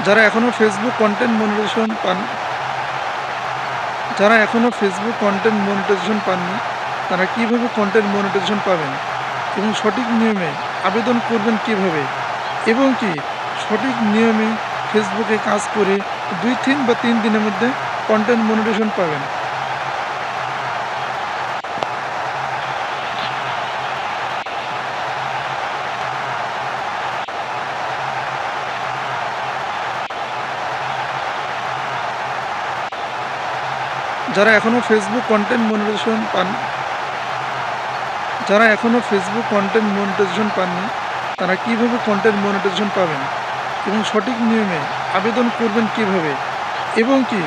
যারা এখনও Facebook content monetization পান যারা এখনও ফেসবুক কন্টেন্ট মনিটাইজেশন পাননি তারা কিভাবে কন্টেন্ট মনিটাইজেশন পাবেন এবং সঠিক নিয়মে আবেদন করবেন কিভাবে এবং কি সঠিক নিয়মে ফেসবুকে কাজ করে 2 বা 3 দিনের মধ্যে কন্টেন্ট মনিটাইজেশন পাবেন। যারা এখনও ফেসবুক কন্টেন্ট মনিটাইজেশন পান যারা এখনও ফেসবুক কন্টেন্ট মনিটাইজেশন পাননি তারা কিভাবে কন্টেন্ট মনিটাইজেশন পাবেন এবং সঠিক নিয়মে আবেদন করবেন কিভাবে এবং কি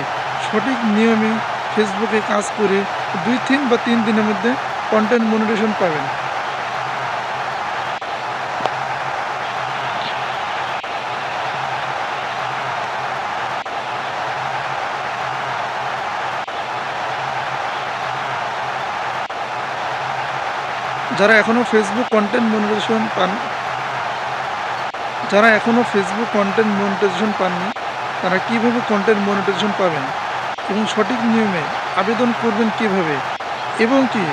সঠিক নিয়মে ফেসবুকে কাজ করে 2 বা 3 দিনের মধ্যে কন্টেন্ট মনিটাইজেশন পাবেন। যারা এখনও ফেসবুক কন্টেন্ট মনিটাইজেশন পান যারা এখনও ফেসবুক কন্টেন্ট মনিটাইজেশন পাননি তারা কিভাবে কন্টেন্ট মনিটাইজেশন পাবেন এবং সঠিক নিয়মে আবেদন করবেন কিভাবে এবং কি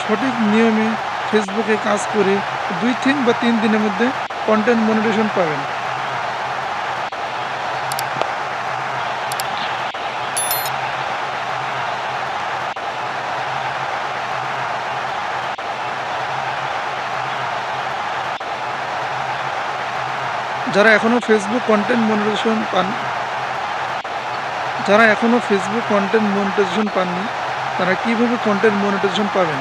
সঠিক নিয়মে ফেসবুকে কাজ করে 2 বা 3 দিনের মধ্যে কন্টেন্ট মনিটাইজেশন পাবেন। যারা এখনও ফেসবুক কন্টেন্ট মনিটাইজেশন পান যারা এখনও ফেসবুক কন্টেন্ট মনিটাইজেশন পাননি তারা কিভাবে কন্টেন্ট মনিটাইজেশন পাবেন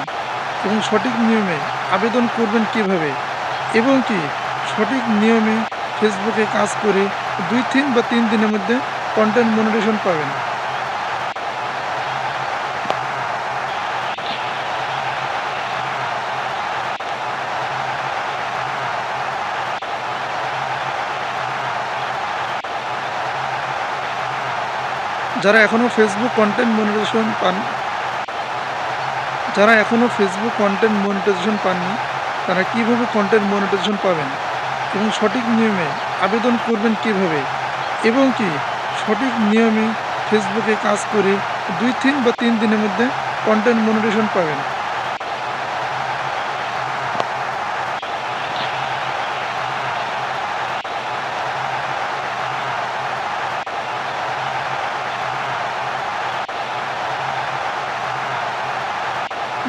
এবং সঠিক নিয়মে আবেদন করবেন কিভাবে এবং কি সঠিক নিয়মে ফেসবুকে কাজ করে 2 বা 3 দিনের মধ্যে কন্টেন্ট মনিটাইজেশন পাবেন। যারা এখনও ফেসবুক কন্টেন্ট মনিটাইজেশন পান যারা এখনও ফেসবুক কন্টেন্ট মনিটাইজেশন পাননি তারা কিভাবে কন্টেন্ট মনিটাইজেশন পাবেন এবং সঠিক নিয়মে আবেদন করবেন কিভাবে এবং কি সঠিক নিয়মে ফেসবুকে কাজ করে 2 বা 3 দিনের মধ্যে কন্টেন্ট মনিটাইজেশন পাবেন।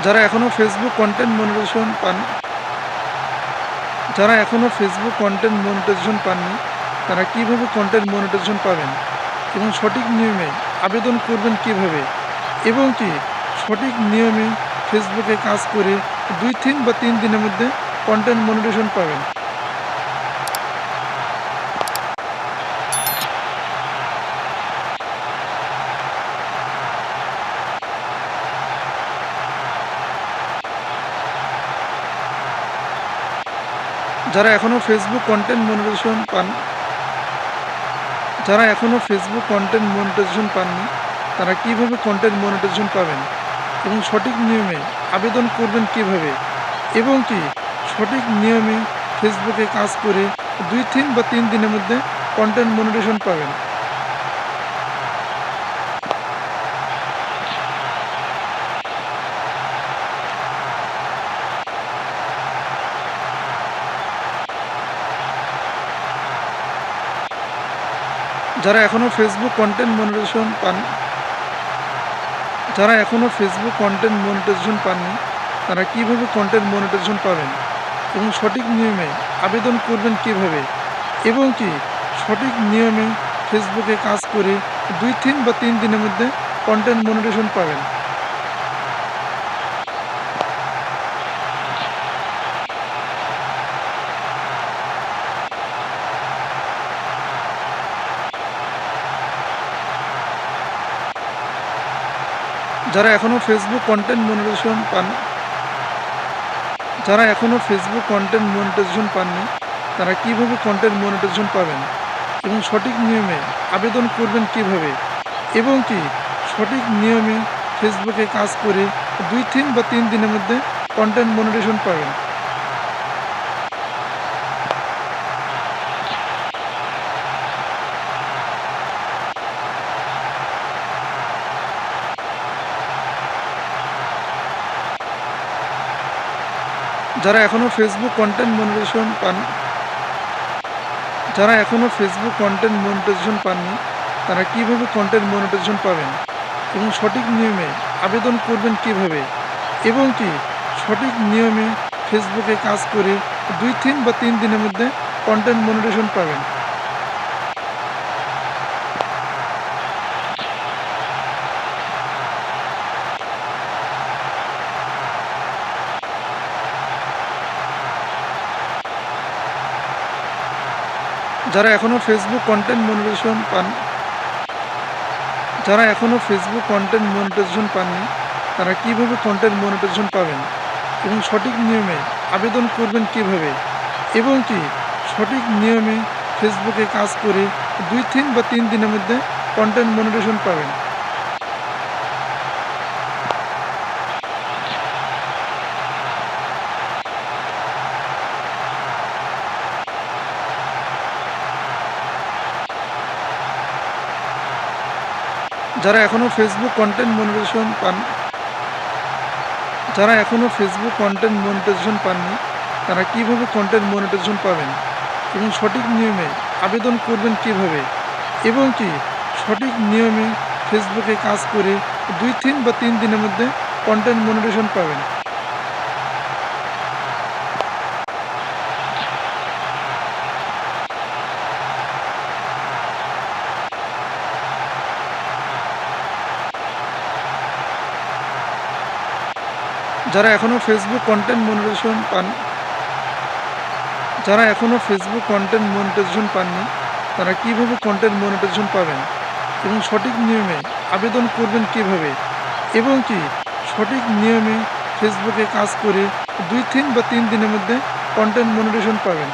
যারা এখনও ফেসবুক কন্টেন্ট মনিটাইজেশন পান যারা এখনও ফেসবুক কন্টেন্ট মনিটাইজেশন পাননি তারা কিভাবে কন্টেন্ট মনিটাইজেশন পাবেন এবং সঠিক নিয়মে আবেদন করবেন কিভাবে এবং কি সঠিক নিয়মে ফেসবুকে কাজ করে 2 বা 3 দিনের মধ্যে কন্টেন্ট মনিটাইজেশন পাবেন। যারা এখনও ফেসবুক কন্টেন্ট মনিটাইজেশন পান যারা এখনও ফেসবুক কন্টেন্ট মনিটাইজেশন পাননি তারা কিভাবে কন্টেন্ট মনিটাইজেশন পাবেন এবং সঠিক নিয়মে আবেদন করবেন কিভাবে এবং কি সঠিক নিয়মে ফেসবুকে কাজ করে 2 বা 3 দিনের মধ্যে কন্টেন্ট মনিটাইজেশন পাবেন। যারা এখনও ফেসবুক কন্টেন্ট মনিটাইজেশন পান যারা এখনও ফেসবুক কন্টেন্ট মনিটাইজেশন পাননি তারা কিভাবে কন্টেন্ট মনিটাইজেশন পাবেন এবং সঠিক নিয়মে আবেদন করবেন কিভাবে এবং কি সঠিক নিয়মে ফেসবুকে কাজ করে 2 বা 3 দিনের মধ্যে কন্টেন্ট মনিটাইজেশন পাবেন। যারা এখনও ফেসবুক কন্টেন্ট মনিটাইজেশন পান যারা এখনও ফেসবুক কন্টেন্ট মনিটাইজেশন পাননি তারা কিভাবে কন্টেন্ট মনিটাইজেশন পাবেন এবং সঠিক নিয়মে আবেদন করবেন কিভাবে এবং কি সঠিক নিয়মে ফেসবুকে কাজ করে 2 বা 3 দিনের মধ্যে কন্টেন্ট মনিটাইজেশন পাবেন। যারা এখনও ফেসবুক কন্টেন্ট মনিটাইজেশন পান যারা এখনও ফেসবুক কন্টেন্ট মনিটাইজেশন পাননি তারা কিভাবে কন্টেন্ট মনিটাইজেশন পাবেন এবং সঠিক নিয়মে আবেদন করবেন কিভাবে এবং কি সঠিক নিয়মে ফেসবুকে কাজ করে 2 বা 3 দিনের মধ্যে কন্টেন্ট মনিটাইজেশন পাবেন। যারা এখনও ফেসবুক কন্টেন্ট মনিটাইজেশন পান যারা এখনও ফেসবুক কন্টেন্ট মনিটাইজেশন পাননি তারা কিভাবে কন্টেন্ট মনিটাইজেশন পাবেন এবং সঠিক নিয়মে আবেদন করবেন কিভাবে এবং কি সঠিক নিয়মে ফেসবুকে কাজ করে 2 বা 3 দিনের মধ্যে কন্টেন্ট মনিটাইজেশন পাবেন। যারা এখনও ফেসবুক কন্টেন্ট মনিটাইজেশন পান যারা এখনও ফেসবুক কন্টেন্ট মনিটাইজেশন পাননি তারা কিভাবে কন্টেন্ট মনিটাইজেশন পাবেন এবং সঠিক নিয়মে আবেদন করবেন কিভাবে এবং কি সঠিক নিয়মে ফেসবুকে কাজ করে 2 বা 3 দিনের মধ্যে কন্টেন্ট মনিটাইজেশন পাবেন। যারা এখনও ফেসবুক কন্টেন্ট মনিটাইজেশন যারা এখনও ফেসবুক কন্টেন্ট মনিটাইজেশন পাননি তারা কিভাবে কন্টেন্ট মনিটাইজেশন পাবেন এবং সঠিক নিয়মে আবেদন করবেন কিভাবে এবং কি সঠিক নিয়মে ফেসবুকে কাজ করে 2 বা 3 দিনের মধ্যে কন্টেন্ট মনিটাইজেশন পাবেন।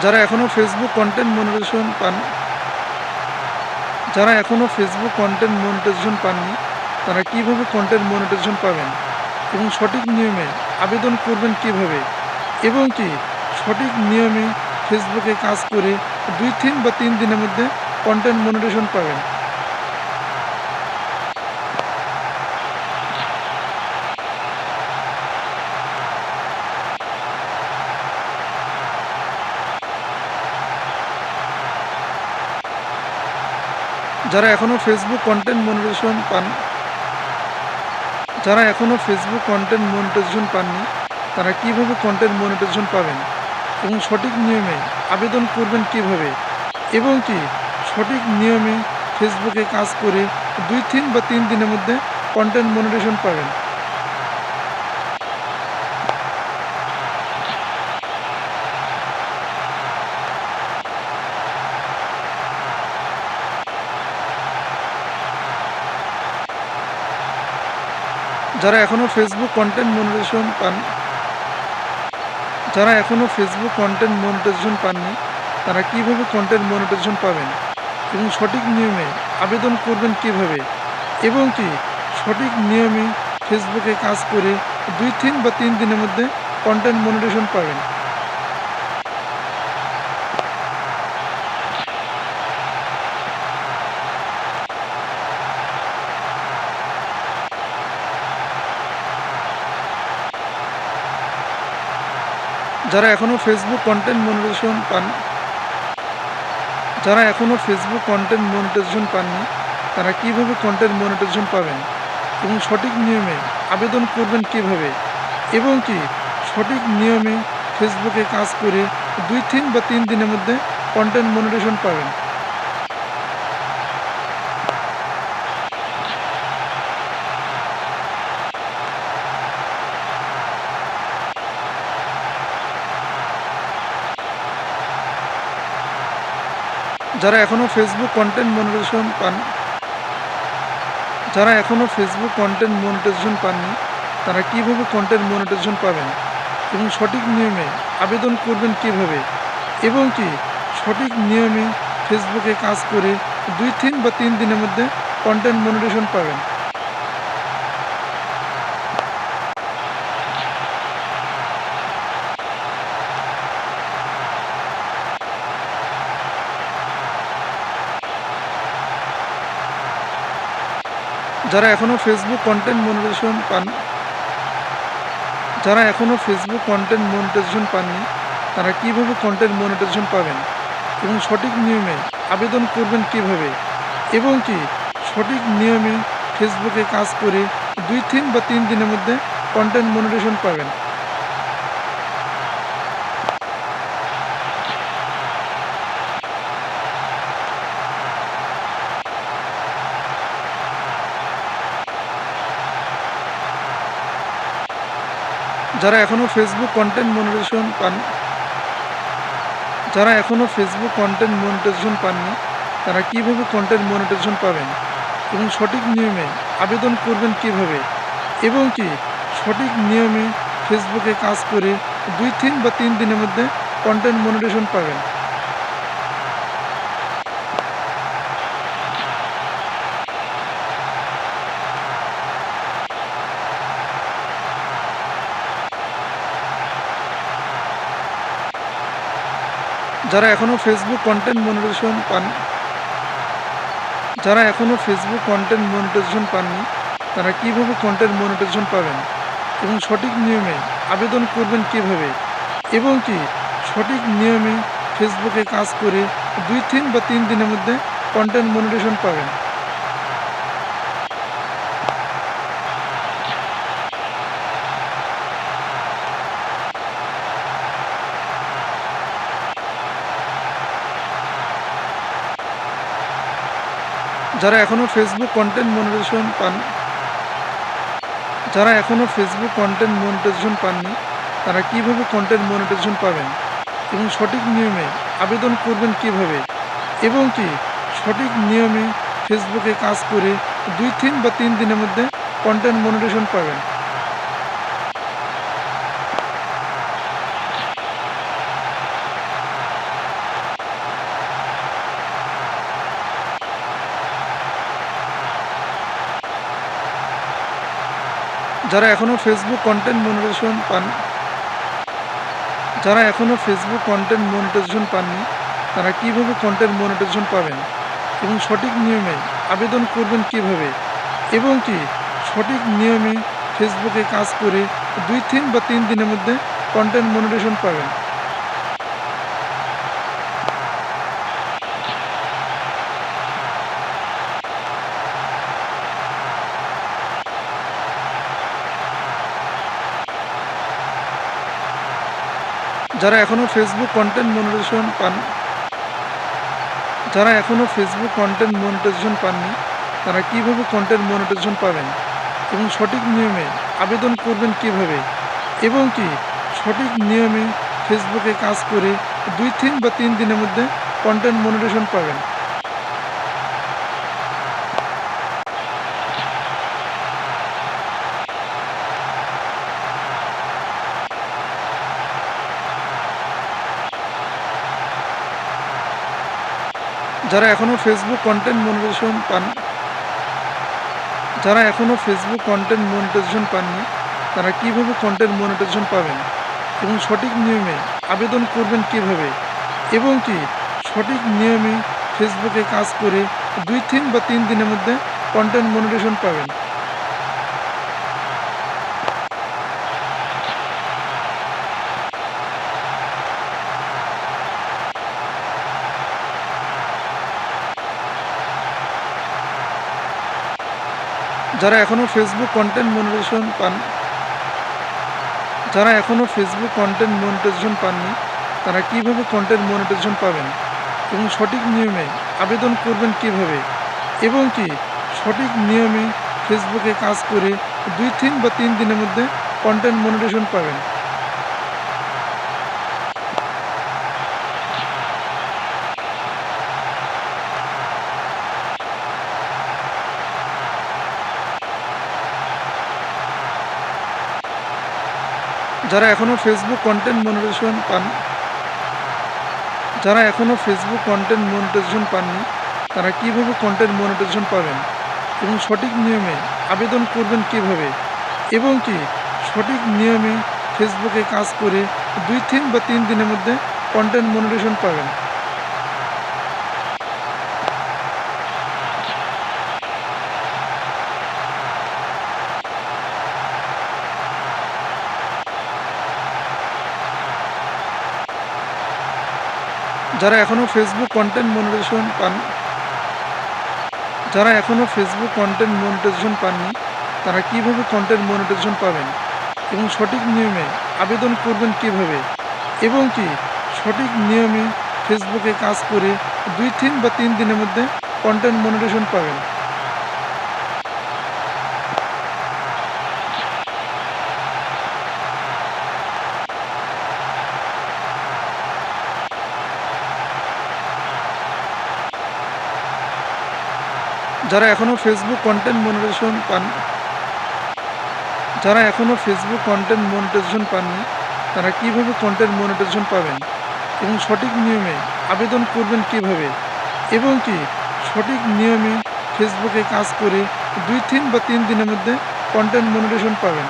যারা এখনও ফেসবুক কন্টেন্ট মনিটাইজেশন যারা এখনও ফেসবুক কন্টেন্ট মনিটাইজেশন পাননি তারা কিভাবে কন্টেন্ট মনিটাইজেশন পাবেন এবং সঠিক নিয়মে আবেদন করবেন কিভাবে এবং কি সঠিক নিয়মে ফেসবুকে কাজ করে 2 বা 3 দিনের মধ্যে কন্টেন্ট মনিটাইজেশন পাবেন। যারা এখনও ফেসবুক কন্টেন্ট মনিটাইজেশন যারা এখনও ফেসবুক কন্টেন্ট মনিটাইজেশন পাননি তারা কিভাবে কন্টেন্ট মনিটাইজেশন পাবেন এবং সঠিক নিয়মে আবেদন করবেন কিভাবে এবং কি সঠিক নিয়মে ফেসবুকে কাজ করে 2 বা 3 দিনের মধ্যে কন্টেন্ট মনিটাইজেশন পাবেন। যারা এখনও ফেসবুক কন্টেন্ট মনিটাইজেশন যারা এখনও ফেসবুক কন্টেন্ট মনিটাইজেশন পাননি তারা কিভাবে কন্টেন্ট মনিটাইজেশন পাবেন এবং সঠিক নিয়মে আবেদন করবেন কিভাবে এবং কি সঠিক নিয়মে ফেসবুকে কাজ করে 2 বা 3 দিনের মধ্যে কন্টেন্ট মনিটাইজেশন পাবেন। যারা এখনও ফেসবুক কন্টেন্ট মনিটাইজেশন যারা এখনও ফেসবুক কন্টেন্ট মনিটাইজেশন পাননি তারা কিভাবে কন্টেন্ট মনিটাইজেশন পাবেন এবং সঠিক নিয়মে আবেদন করবেন কিভাবে এবং কি সঠিক নিয়মে ফেসবুকে কাজ করে 2 বা 3 দিনের মধ্যে কন্টেন্ট মনিটাইজেশন পাবেন। যারা এখনও ফেসবুক কন্টেন্ট মনিটাইজেশন যারা এখনও ফেসবুক কন্টেন্ট মনিটাইজেশন পাননি তারা কিভাবে কন্টেন্ট মনিটাইজেশন পাবেন এবং সঠিক নিয়মে আবেদন করবেন কিভাবে এবং কি সঠিক নিয়মে ফেসবুকে কাজ করে 2 বা 3 দিনের মধ্যে কন্টেন্ট মনিটাইজেশন পাবেন। যারা এখনও ফেসবুক কন্টেন্ট মনিটাইজেশন পান যারা এখনও ফেসবুক কন্টেন্ট মনিটাইজেশন পাননি তারা কিভাবে কন্টেন্ট মনিটাইজেশন পাবেন এবং সঠিক নিয়মে আবেদন করবেন কিভাবে এবং কি সঠিক নিয়মে ফেসবুকে কাজ করে 2 বা 3 দিনের মধ্যে কন্টেন্ট মনিটাইজেশন পাবেন। যারা এখনও ফেসবুক কন্টেন্ট মনিটাইজেশন পান যারা এখনও ফেসবুক কন্টেন্ট মনিটাইজেশন পাননি তারা কিভাবে কন্টেন্ট মনিটাইজেশন পাবেন এবং সঠিক নিয়মে আবেদন করবেন কিভাবে এবং কি সঠিক নিয়মে ফেসবুকে কাজ করে 2 বা 3 দিনের মধ্যে কন্টেন্ট মনিটাইজেশন পাবেন। যারা এখনও ফেসবুক কন্টেন্ট মনিটাইজেশন পান যারা এখনও ফেসবুক কন্টেন্ট মনিটাইজেশন পাননি তারা কিভাবে কন্টেন্ট মনিটাইজেশন পাবেন এবং সঠিক নিয়মে আবেদন করবেন কিভাবে এবং কি সঠিক নিয়মে ফেসবুকে কাজ করে 2 বা 3 দিনের মধ্যে কন্টেন্ট মনিটাইজেশন পাবেন। যারা এখনও ফেসবুক কন্টেন্ট মনিটাইজেশন যারা এখনও ফেসবুক কন্টেন্ট মনিটাইজেশন পাননি তারা কিভাবে কন্টেন্ট মনিটাইজেশন পাবেন এবং সঠিক নিয়মে আবেদন করবেন কিভাবে এবং কি সঠিক নিয়মে ফেসবুকে কাজ করে 2 বা 3 দিনের মধ্যে কন্টেন্ট মনিটাইজেশন পাবেন। যারা এখনও ফেসবুক কন্টেন্ট মনিটাইজেশন যারা এখনও ফেসবুক কন্টেন্ট মনিটাইজেশন পাননি তারা কিভাবে কন্টেন্ট মনিটাইজেশন পাবেন এবং সঠিক নিয়মে আবেদন করবেন কিভাবে এবং কি সঠিক নিয়মে ফেসবুকে কাজ করে 2 বা 3 দিনের মধ্যে কন্টেন্ট মনিটাইজেশন পাবেন। যারা এখনও ফেসবুক কন্টেন্ট মনিটাইজেশন যারা এখনও ফেসবুক কন্টেন্ট মনিটাইজেশন পাননি তারা কিভাবে কন্টেন্ট মনিটাইজেশন পাবেন এবং সঠিক নিয়মে আবেদন করবেন কিভাবে এবং কি সঠিক নিয়মে ফেসবুকে কাজ করে 2 বা 3 দিনের মধ্যে কন্টেন্ট মনিটাইজেশন পাবেন। যারা এখনও ফেসবুক কন্টেন্ট মনিটাইজেশন যারা এখনও ফেসবুক কন্টেন্ট মনিটাইজেশন পাননি তারা কিভাবে কন্টেন্ট মনিটাইজেশন পাবেন এবং সঠিক নিয়মে আবেদন করবেন কিভাবে এবং কি সঠিক নিয়মে ফেসবুকে কাজ করে 2 বা 3 দিনের মধ্যে কন্টেন্ট মনিটাইজেশন পাবেন। যারা এখনও ফেসবুক কন্টেন্ট মনিটাইজেশন যারা এখনও ফেসবুক কন্টেন্ট মনিটাইজেশন পাননি তারা কিভাবে কন্টেন্ট মনিটাইজেশন পাবেন এবং সঠিক নিয়মে আবেদন করবেন কিভাবে এবং কি সঠিক নিয়মে ফেসবুকে কাজ করে 2 বা 3 দিনের মধ্যে কন্টেন্ট মনিটাইজেশন পাবেন। যারা এখনও ফেসবুক কন্টেন্ট মনিটাইজেশন যারা এখনও ফেসবুক কন্টেন্ট মনিটাইজেশন পাননি তারা কিভাবে কন্টেন্ট মনিটাইজেশন পাবেন এবং সঠিক নিয়মে আবেদন করবেন কিভাবে এবং কি সঠিক নিয়মে ফেসবুকে কাজ করে 2 বা 3 দিনের মধ্যে কন্টেন্ট মনিটাইজেশন পাবেন। যারা এখনও ফেসবুক কন্টেন্ট মনিটাইজেশন পান যারা এখনও ফেসবুক কন্টেন্ট মনিটাইজেশন পাননি তারা কিভাবে কন্টেন্ট মনিটাইজেশন পাবেন এবং সঠিক নিয়মে আবেদন করবেন কিভাবে এবং কি সঠিক নিয়মে ফেসবুকে কাজ করে 2 বা 3 দিনের মধ্যে কন্টেন্ট মনিটাইজেশন পাবেন। যারা এখনও ফেসবুক কন্টেন্ট মনিটাইজেশন পান যারা এখনও ফেসবুক কন্টেন্ট মনিটাইজেশন পাননি তারা কিভাবে কন্টেন্ট মনিটাইজেশন পাবেন এবং সঠিক নিয়মে আবেদন করবেন কিভাবে এবং কি সঠিক নিয়মে ফেসবুকে কাজ করে 2 বা 3 দিনের মধ্যে কন্টেন্ট মনিটাইজেশন পাবেন।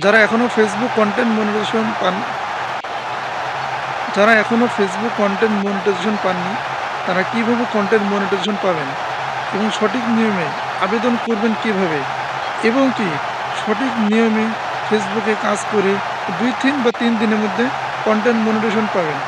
যারা এখনও ফেসবুক কন্টেন্ট মনিটাইজেশন পান যারা এখনও ফেসবুক কন্টেন্ট মনিটাইজেশন পাননি তারা কিভাবে কন্টেন্ট মনিটাইজেশন পাবেন এবং সঠিক নিয়মে আবেদন করবেন কিভাবে এবং কি সঠিক নিয়মে ফেসবুকে কাজ করে 2 বা 3 দিনের মধ্যে কন্টেন্ট মনিটাইজেশন পাবেন।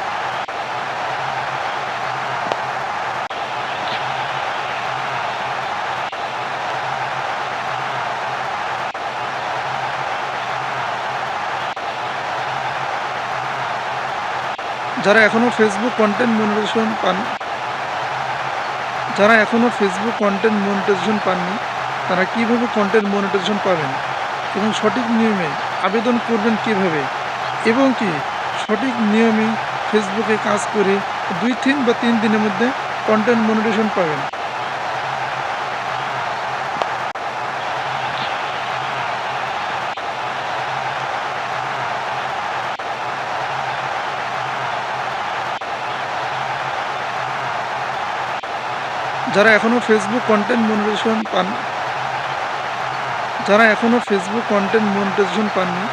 যারা এখনও ফেসবুক কন্টেন্ট মনিটাইজেশন পান যারা এখনও ফেসবুক কন্টেন্ট মনিটাইজেশন পাননি তারা কিভাবে কন্টেন্ট মনিটাইজেশন পাবেন এবং সঠিক নিয়মে আবেদন করবেন কিভাবে এবং কি সঠিক নিয়মে ফেসবুকে কাজ করে 2 বা 3 দিনের মধ্যে কন্টেন্ট মনিটাইজেশন পাবেন। যারা এখনও ফেসবুক কন্টেন্ট মনিটাইজেশন পান যারা এখনও ফেসবুক কন্টেন্ট মনিটাইজেশন পাননি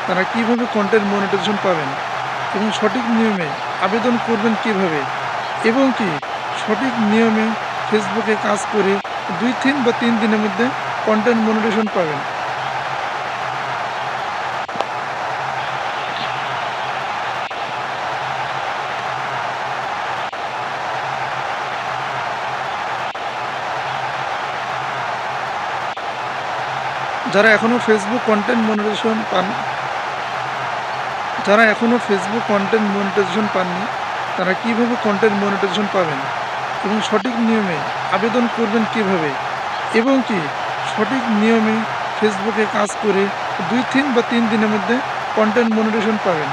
তারা কিভাবে কন্টেন্ট মনিটাইজেশন পাবেন এবং সঠিক নিয়মে আবেদন করবেন কিভাবে এবং কি সঠিক নিয়মে ফেসবুকে কাজ করে 2 বা 3 দিনের মধ্যে কন্টেন্ট মনিটাইজেশন পাবেন। যারা এখনও ফেসবুক কন্টেন্ট মনিটাইজেশন পান যারা এখনও ফেসবুক কন্টেন্ট মনিটাইজেশন পাননি তারা কিভাবে কন্টেন্ট মনিটাইজেশন পাবেন এবং সঠিক নিয়মে আবেদন করবেন কিভাবে এবং কি সঠিক নিয়মে ফেসবুকে কাজ করে 2 বা 3 দিনের মধ্যে কন্টেন্ট মনিটাইজেশন পাবেন।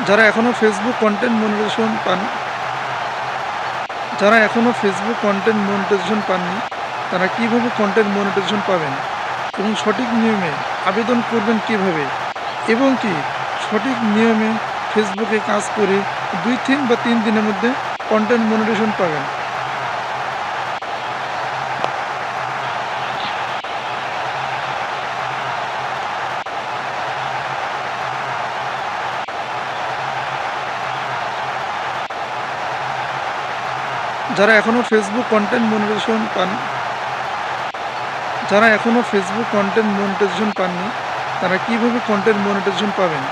যারা এখনও ফেসবুক কন্টেন্ট মনিটাইজেশন পান যারা এখনও ফেসবুক কন্টেন্ট মনিটাইজেশন পাননি তারা কিভাবে কন্টেন্ট মনিটাইজেশন পাবেন এবং সঠিক নিয়মে আবেদন করবেন কিভাবে এবং কি সঠিক নিয়মে ফেসবুকে কাজ করে 2 বা 3 দিনের মধ্যে কন্টেন্ট মনিটাইজেশন পাবেন। যারা এখনও ফেসবুক কন্টেন্ট মনিটাইজেশন পান যারা এখনও ফেসবুক কন্টেন্ট মনিটাইজেশন পাননি তারা কিভাবে কন্টেন্ট মনিটাইজেশন পাবেন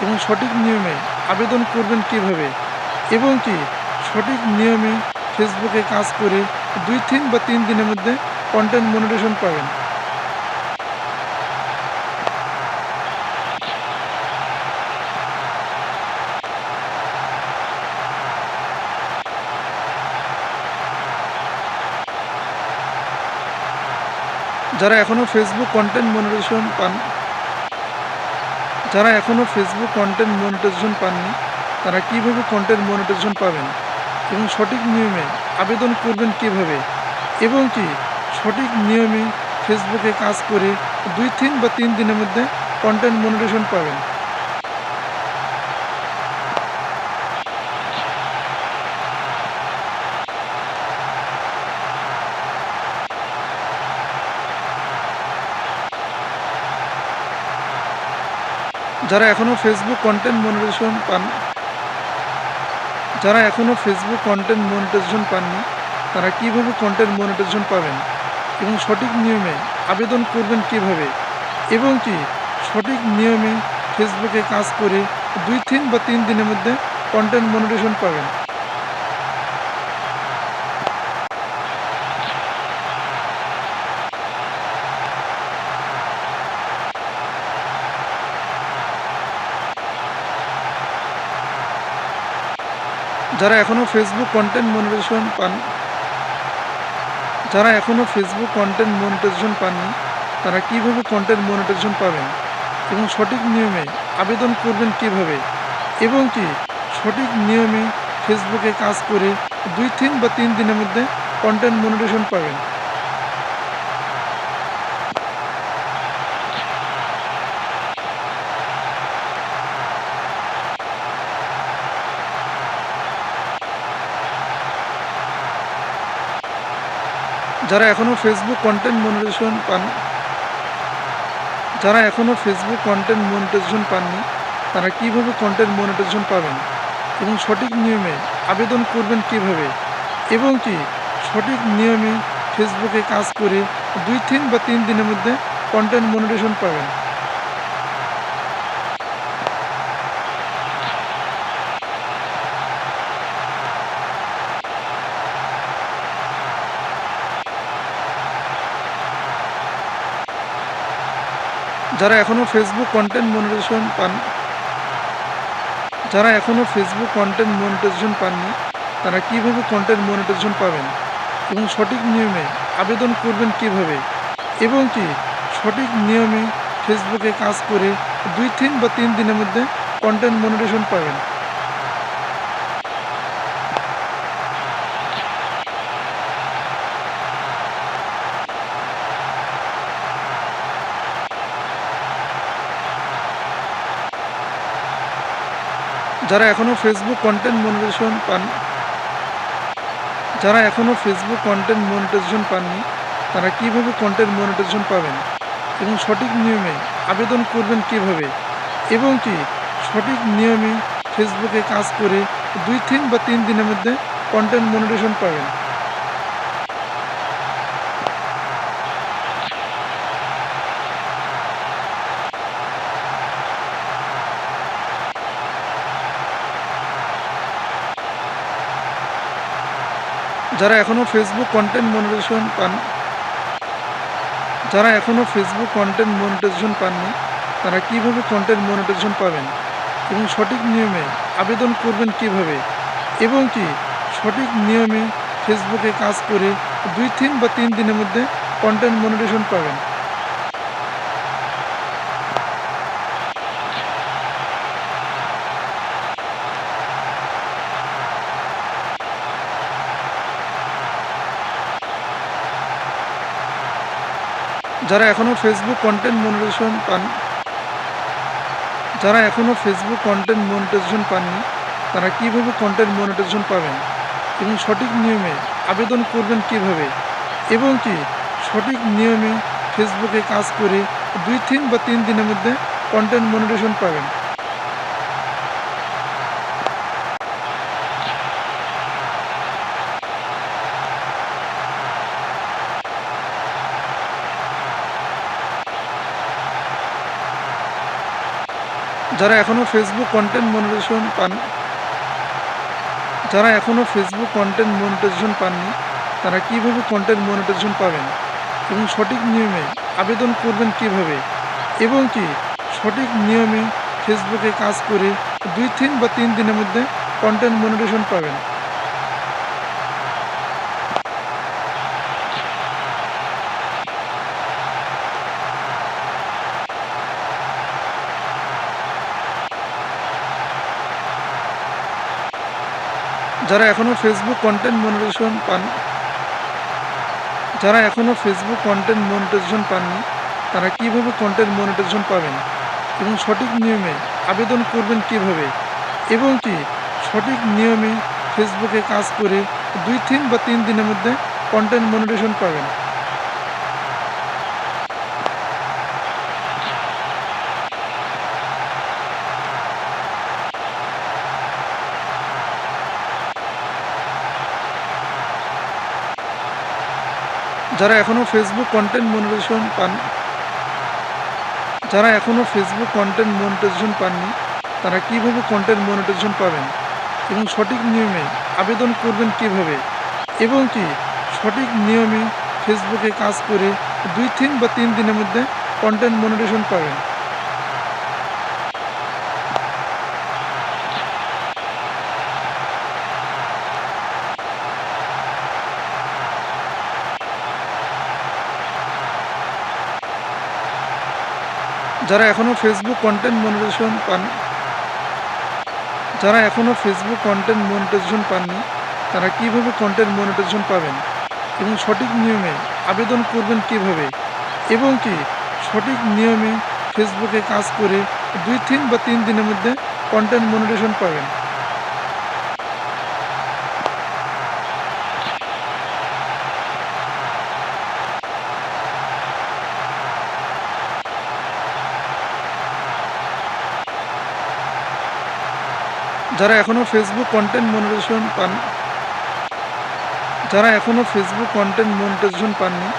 এবং সঠিক নিয়মে আবেদন করবেন কিভাবে এবং কি সঠিক নিয়মে ফেসবুকে কাজ করে 2 বা 3 দিনের মধ্যে কন্টেন্ট মনিটাইজেশন পাবেন। যারা এখনও ফেসবুক কন্টেন্ট মনিটাইজেশন পান যারা এখনও ফেসবুক কন্টেন্ট মনিটাইজেশন পাননি তারা কিভাবে কন্টেন্ট মনিটাইজেশন পাবেন এবং সঠিক নিয়মে আবেদন করবেন কিভাবে এবং কি সঠিক নিয়মে ফেসবুকে কাজ করে 2 বা 3 দিনের মধ্যে কন্টেন্ট মনিটাইজেশন পাবেন। যারা এখনও ফেসবুক কন্টেন্ট মনিটাইজেশন পান যারা এখনও ফেসবুক কন্টেন্ট মনিটাইজেশন পাননি তারা কিভাবে কন্টেন্ট মনিটাইজেশন পাবেন এবং সঠিক নিয়মে আবেদন করবেন কিভাবে এবং কি সঠিক নিয়মে ফেসবুকে কাজ করে 2 বা 3 দিনের মধ্যে কন্টেন্ট মনিটাইজেশন পাবেন। যারা এখনও ফেসবুক কন্টেন্ট মনিটাইজেশন পান যারা এখনও ফেসবুক কন্টেন্ট মনিটাইজেশন পাননি তারা কিভাবে কন্টেন্ট মনিটাইজেশন পাবেন এবং সঠিক নিয়মে আবেদন করবেন কিভাবে এবং কি সঠিক নিয়মে ফেসবুকে কাজ করে 2 বা 3 দিনের মধ্যে কন্টেন্ট মনিটাইজেশন পাবেন। যারা এখনও ফেসবুক কন্টেন্ট মনিটাইজেশন পান যারা এখনও ফেসবুক কন্টেন্ট মনিটাইজেশন পাননি তারা কিভাবে কন্টেন্ট মনিটাইজেশন পাবেন এবং সঠিক নিয়মে আবেদন করবেন কিভাবে এবং কি সঠিক নিয়মে ফেসবুকে কাজ করে 2 বা 3 দিনের মধ্যে কন্টেন্ট মনিটাইজেশন পাবেন। যারা এখনও ফেসবুক কন্টেন্ট মনিটাইজেশন পান যারা এখনও ফেসবুক কন্টেন্ট মনিটাইজেশন পাননি তারা কিভাবে কন্টেন্ট মনিটাইজেশন পাবেন এবং সঠিক নিয়মে আবেদন করবেন কিভাবে এবং কি সঠিক নিয়মে ফেসবুকে কাজ করে 2 বা 3 দিনের মধ্যে কন্টেন্ট মনিটাইজেশন পাবেন। যারা এখনও ফেসবুক কন্টেন্ট মনিটাইজেশন পান যারা এখনও ফেসবুক কন্টেন্ট মনিটাইজেশন পাননি তারা কিভাবে কন্টেন্ট মনিটাইজেশন পাবেন এবং সঠিক নিয়মে আবেদন করবেন কিভাবে এবং কি সঠিক নিয়মে ফেসবুকে কাজ করে 2 বা 3 দিনের মধ্যে কন্টেন্ট মনিটাইজেশন পাবেন। যারা এখনও ফেসবুক কন্টেন্ট মনিটাইজেশন পান যারা এখনও ফেসবুক কন্টেন্ট মনিটাইজেশন পাননি তারা কিভাবে কন্টেন্ট মনিটাইজেশন পাবেন এবং সঠিক নিয়মে আবেদন করবেন কিভাবে এবং কি সঠিক নিয়মে ফেসবুকে কাজ করে 2 বা 3 দিনের মধ্যে কন্টেন্ট মনিটাইজেশন পাবেন। যারা এখনও ফেসবুক কন্টেন্ট মনিটাইজেশন পান যারা এখনও ফেসবুক কন্টেন্ট মনিটাইজেশন পাননি তারা কিভাবে কন্টেন্ট মনিটাইজেশন পাবেন এবং সঠিক নিয়মে আবেদন করবেন কিভাবে এবং কি সঠিক নিয়মে ফেসবুকে কাজ করে 2 বা 3 দিনের মধ্যে কন্টেন্ট মনিটাইজেশন পাবেন। যারা এখনও ফেসবুক কন্টেন্ট মনিটাইজেশন পান যারা এখনও ফেসবুক কন্টেন্ট মনিটাইজেশন পাননি তারা কিভাবে কন্টেন্ট মনিটাইজেশন পাবেন এবং সঠিক নিয়মে আবেদন করবেন কিভাবে এবং কি সঠিক নিয়মে ফেসবুকে কাজ করে 2 বা 3 দিনের মধ্যে কন্টেন্ট মনিটাইজেশন পাবেন। যারা এখনও ফেসবুক কন্টেন্ট মনিটাইজেশন পান যারা এখনও ফেসবুক কন্টেন্ট মনিটাইজেশন পাননি তারা কিভাবে কন্টেন্ট মনিটাইজেশন পাবেন এবং সঠিক নিয়মে আবেদন করবেন কিভাবে এবং কি সঠিক নিয়মে ফেসবুকে কাজ করে 2 বা 3 দিনের মধ্যে কন্টেন্ট মনিটাইজেশন পাবেন। যারা এখনও ফেসবুক কন্টেন্ট মনিটাইজেশন পান যারা এখনও ফেসবুক কন্টেন্ট মনিটাইজেশন পাননি তারা কিভাবে কন্টেন্ট মনিটাইজেশন পাবেন এবং সঠিক নিয়মে আবেদন করবেন কিভাবে এবং কি সঠিক নিয়মে ফেসবুকে কাজ করে 2 বা 3 দিনের মধ্যে কন্টেন্ট মনিটাইজেশন পাবেন। যারা এখনও ফেসবুক কন্টেন্ট মনিটাইজেশন পান যারা এখনও ফেসবুক কন্টেন্ট মনিটাইজেশন পাননি তারা কিভাবে কন্টেন্ট মনিটাইজেশন পাবেন এবং সঠিক নিয়মে আবেদন করবেন কিভাবে এবং কি সঠিক নিয়মে ফেসবুকে কাজ করে 2 বা 3 দিনের মধ্যে কন্টেন্ট মনিটাইজেশন পাবেন। যারা এখনও ফেসবুক কন্টেন্ট মনিটাইজেশন পান যারা এখনও ফেসবুক কন্টেন্ট মনিটাইজেশন পাননি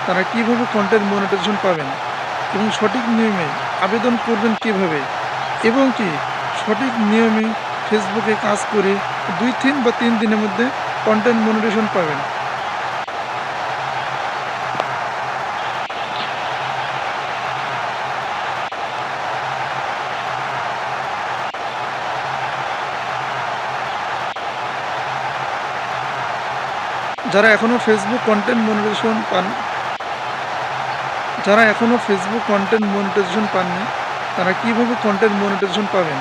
তারা কিভাবে কন্টেন্ট মনিটাইজেশন পাবেন এবং সঠিক নিয়মে আবেদন করবেন কিভাবে এবং কি সঠিক নিয়মে ফেসবুকে কাজ করে 2 বা 3 দিনের মধ্যে কন্টেন্ট মনিটাইজেশন পাবেন। যারা এখনও ফেসবুক কন্টেন্ট মনিটাইজেশন পান যারা এখনও ফেসবুক কন্টেন্ট মনিটাইজেশন পাননি তারা কিভাবে কন্টেন্ট মনিটাইজেশন পাবেন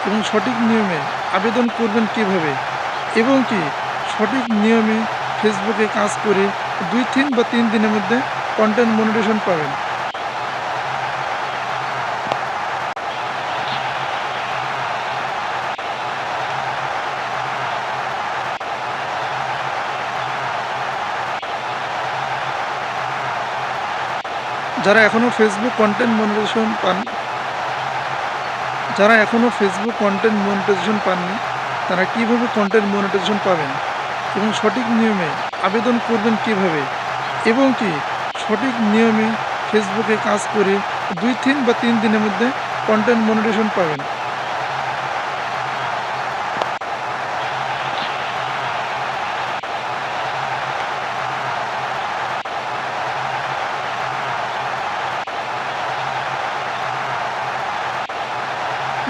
এবং সঠিক নিয়মে আবেদন করবেন কিভাবে এবং কি সঠিক নিয়মে ফেসবুকে কাজ করে 2 বা 3 দিনের মধ্যে কন্টেন্ট মনিটাইজেশন পাবেন। যারা এখনও ফেসবুক কন্টেন্ট মনিটাইজেশন পান যারা এখনও ফেসবুক কন্টেন্ট মনিটাইজেশন পাননি তারা কিভাবে কন্টেন্ট মনিটাইজেশন পাবেন এবং সঠিক নিয়মে আবেদন করবেন কিভাবে এবং কি সঠিক নিয়মে ফেসবুকে কাজ করে 2 বা 3 দিনের মধ্যে কন্টেন্ট মনিটাইজেশন পাবেন।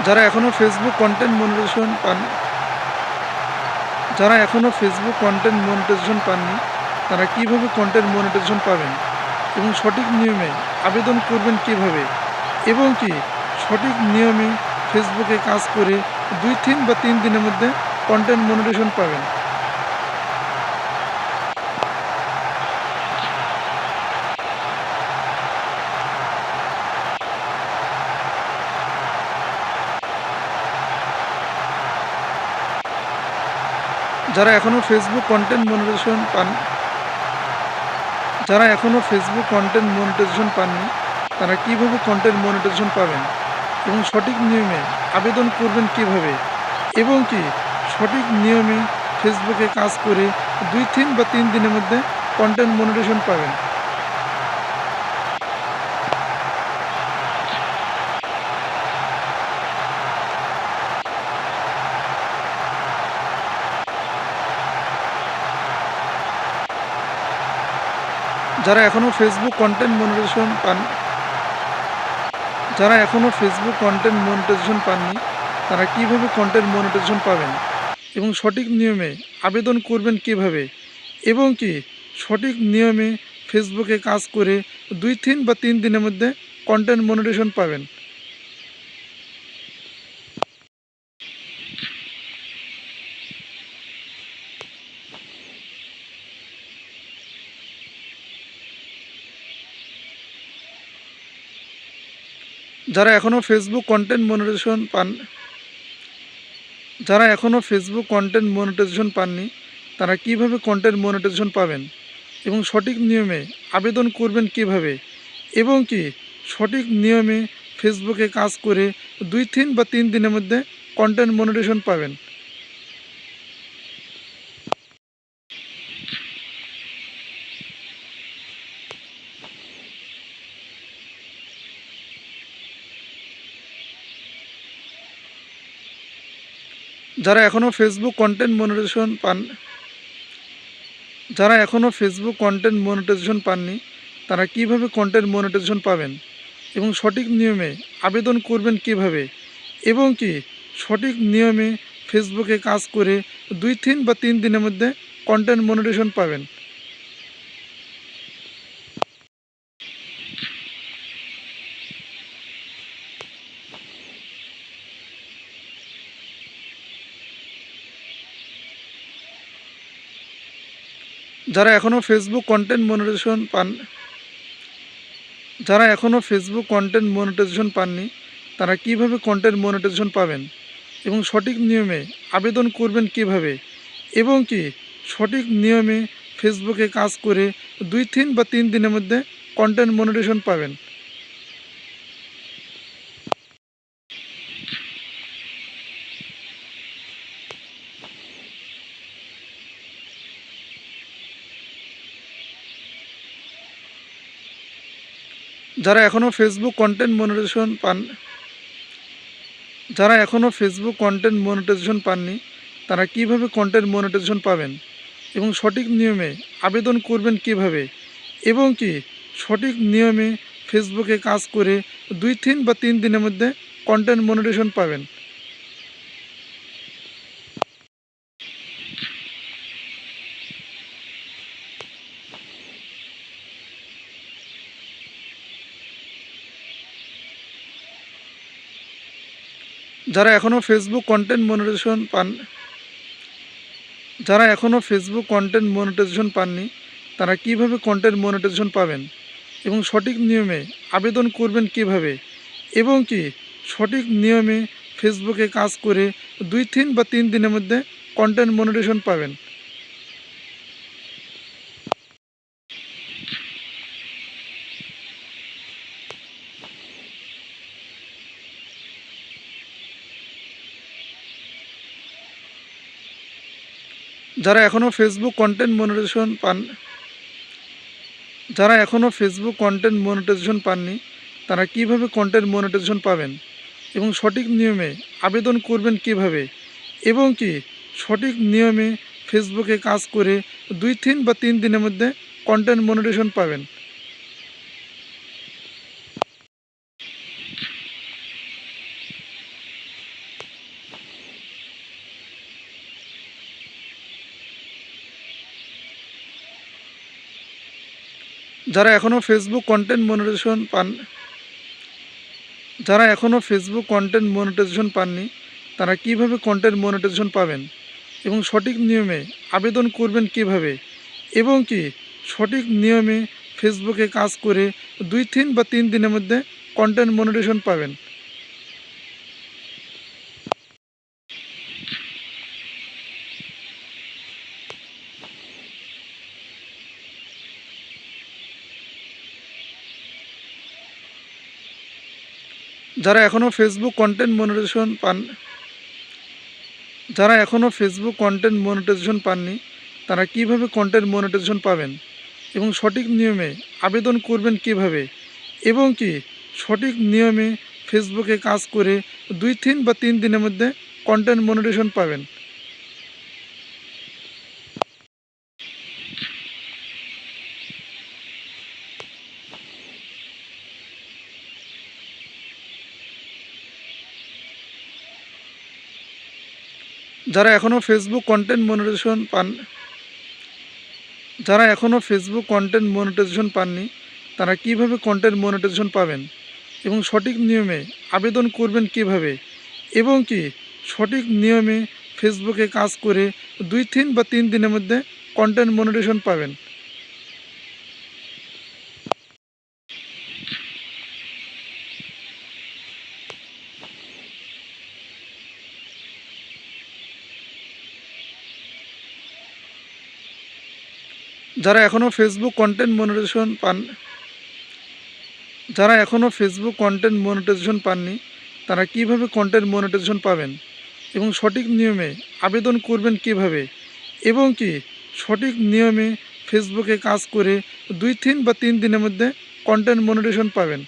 যারা এখনও ফেসবুক কন্টেন্ট মনিটাইজেশন পান যারা এখনও ফেসবুক কন্টেন্ট মনিটাইজেশন পাননি তারা কিভাবে কন্টেন্ট মনিটাইজেশন পাবেন এবং সঠিক নিয়মে আবেদন করবেন কিভাবে এবং কি সঠিক নিয়মে ফেসবুকে কাজ করে 2 বা 3 দিনের মধ্যে কন্টেন্ট মনিটাইজেশন পাবেন। যারা এখনও ফেসবুক কন্টেন্ট মনিটাইজেশন পান যারা এখনও ফেসবুক কন্টেন্ট মনিটাইজেশন পাননি তারা কিভাবে কন্টেন্ট মনিটাইজেশন পাবেন এবং সঠিক নিয়মে আবেদন করবেন কিভাবে এবং কি সঠিক নিয়মে ফেসবুকে কাজ করে 2 বা 3 দিনের মধ্যে কন্টেন্ট মনিটাইজেশন পাবেন। যারা এখনও ফেসবুক কন্টেন্ট মনিটাইজেশন পান যারা এখনও ফেসবুক কন্টেন্ট মনিটাইজেশন পাননি তারা কিভাবে কন্টেন্ট মনিটাইজেশন পাবেন এবং সঠিক নিয়মে আবেদন করবেন কিভাবে এবং কি সঠিক নিয়মে ফেসবুকে কাজ করে 2 বা 3 দিনের মধ্যে কন্টেন্ট মনিটাইজেশন পাবেন। যারা এখনও ফেসবুক কন্টেন্ট মনিটাইজেশন পান যারা এখনও ফেসবুক কন্টেন্ট মনিটাইজেশন পাননি তারা কিভাবে কন্টেন্ট মনিটাইজেশন পাবেন এবং সঠিক নিয়মে আবেদন করবেন কিভাবে এবং কি সঠিক নিয়মে ফেসবুকে কাজ করে 2 বা 3 দিনের মধ্যে কন্টেন্ট মনিটাইজেশন পাবেন। যারা এখনও ফেসবুক কন্টেন্ট মনিটাইজেশন পান যারা এখনও ফেসবুক কন্টেন্ট মনিটাইজেশন পাননি তারা কিভাবে কন্টেন্ট মনিটাইজেশন পাবেন এবং সঠিক নিয়মে আবেদন করবেন কিভাবে এবং কি সঠিক নিয়মে ফেসবুকে কাজ করে 2 বা 3 দিনের মধ্যে কন্টেন্ট মনিটাইজেশন পাবেন। যারা এখনও ফেসবুক কন্টেন্ট মনিটাইজেশন যারা এখনও ফেসবুক কন্টেন্ট মনিটাইজেশন পাননি তারা কিভাবে কন্টেন্ট মনিটাইজেশন পাবেন এবং সঠিক নিয়মে আবেদন করবেন কিভাবে এবং কি সঠিক নিয়মে ফেসবুকে কাজ করে 2 বা 3 দিনের মধ্যে কন্টেন্ট মনিটাইজেশন পাবেন। যারা এখনও ফেসবুক কন্টেন্ট মনিটাইজেশন যারা এখনও ফেসবুক কন্টেন্ট মনিটাইজেশন পাননি তারা কিভাবে কন্টেন্ট মনিটাইজেশন পাবেন এবং সঠিক নিয়মে আবেদন করবেন কিভাবে এবং কি সঠিক নিয়মে ফেসবুকে কাজ করে 2 বা 3 দিনের মধ্যে কন্টেন্ট মনিটাইজেশন পাবেন। যারা এখনও ফেসবুক কন্টেন্ট মনিটাইজেশন যারা এখনও ফেসবুক কন্টেন্ট মনিটাইজেশন পাননি তারা কিভাবে কন্টেন্ট মনিটাইজেশন পাবেন এবং সঠিক নিয়মে আবেদন করবেন কিভাবে এবং কি সঠিক নিয়মে ফেসবুকে কাজ করে 2 বা 3 দিনের মধ্যে কন্টেন্ট মনিটাইজেশন পাবেন। যারা এখনও ফেসবুক কন্টেন্ট মনিটাইজেশন যারা এখনও ফেসবুক কন্টেন্ট মনিটাইজেশন পাননি তারা কিভাবে কন্টেন্ট মনিটাইজেশন পাবেন এবং সঠিক নিয়মে আবেদন করবেন কিভাবে এবং কি সঠিক নিয়মে ফেসবুকে কাজ করে 2 বা 3 দিনের মধ্যে কন্টেন্ট মনিটাইজেশন পাবেন। যারা এখনও ফেসবুক কন্টেন্ট মনিটাইজেশন যারা এখনও ফেসবুক কন্টেন্ট মনিটাইজেশন পাননি তারা কিভাবে কন্টেন্ট মনিটাইজেশন পাবেন এবং সঠিক নিয়মে আবেদন করবেন কিভাবে এবং কি সঠিক নিয়মে ফেসবুকে কাজ করে 2 বা 3 দিনের মধ্যে কন্টেন্ট মনিটাইজেশন পাবেন। যারা এখনও ফেসবুক কন্টেন্ট মনিটাইজেশন যারা এখনও ফেসবুক কন্টেন্ট মনিটাইজেশন পাননি তারা কিভাবে কন্টেন্ট মনিটাইজেশন পাবেন এবং সঠিক নিয়মে আবেদন করবেন কিভাবে এবং কি সঠিক নিয়মে ফেসবুকে কাজ করে 2 বা 3 দিনের মধ্যে কন্টেন্ট মনিটাইজেশন পাবেন। যারা এখনও ফেসবুক কন্টেন্ট মনিটাইজেশন যারা এখনও ফেসবুক কন্টেন্ট মনিটাইজেশন পাননি তারা কিভাবে কন্টেন্ট মনিটাইজেশন পাবেন এবং সঠিক নিয়মে আবেদন করবেন কিভাবে এবং কি সঠিক নিয়মে ফেসবুকে কাজ করে 2 বা 3 দিনের মধ্যে কন্টেন্ট মনিটাইজেশন পাবেন। যারা এখনও ফেসবুক কন্টেন্ট মনিটাইজেশন যারা এখনও ফেসবুক কন্টেন্ট মনিটাইজেশন পাননি তারা কিভাবে কন্টেন্ট মনিটাইজেশন পাবেন এবং সঠিক নিয়মে আবেদন করবেন কিভাবে এবং কি সঠিক নিয়মে ফেসবুকে কাজ করে 2 বা 3 দিনের মধ্যে কন্টেন্ট মনিটাইজেশন পাবেন।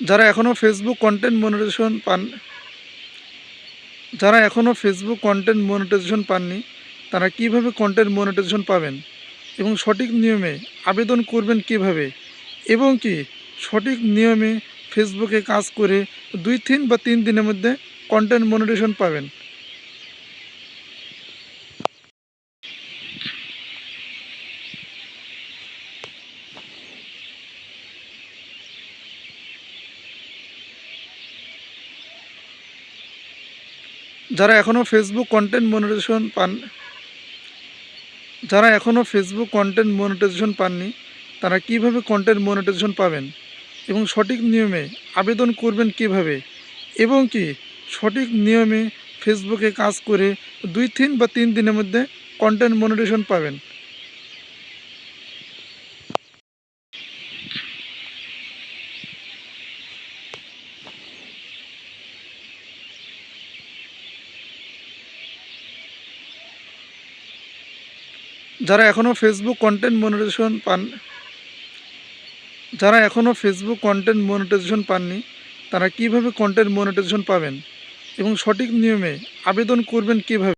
যারা এখনও ফেসবুক কন্টেন্ট মনিটাইজেশন পান যারা এখনও ফেসবুক কন্টেন্ট মনিটাইজেশন পাননি তারা কিভাবে কন্টেন্ট মনিটাইজেশন পাবেন এবং সঠিক নিয়মে আবেদন করবেন কিভাবে এবং কি সঠিক নিয়মে ফেসবুকে কাজ করে 2 বা 3 দিনের মধ্যে কন্টেন্ট মনিটাইজেশন পাবেন। যারা এখনও ফেসবুক কন্টেন্ট মনিটাইজেশন পাননি তারা কিভাবে কন্টেন্ট মনিটাইজেশন পাবেন এবং সঠিক নিয়মে আবেদন করবেন কিভাবে এবং কি সঠিক নিয়মে ফেসবুকে কাজ করে 2 বা 3 দিনের মধ্যে কন্টেন্ট মনিটাইজেশন পাবেন। যারা এখনও ফেসবুক কন্টেন্ট মনিটাইজেশন পাননি তারা কিভাবে কন্টেন্ট মনিটাইজেশন পাবেন এবং সঠিক নিয়মে আবেদন করবেন কিভাবে।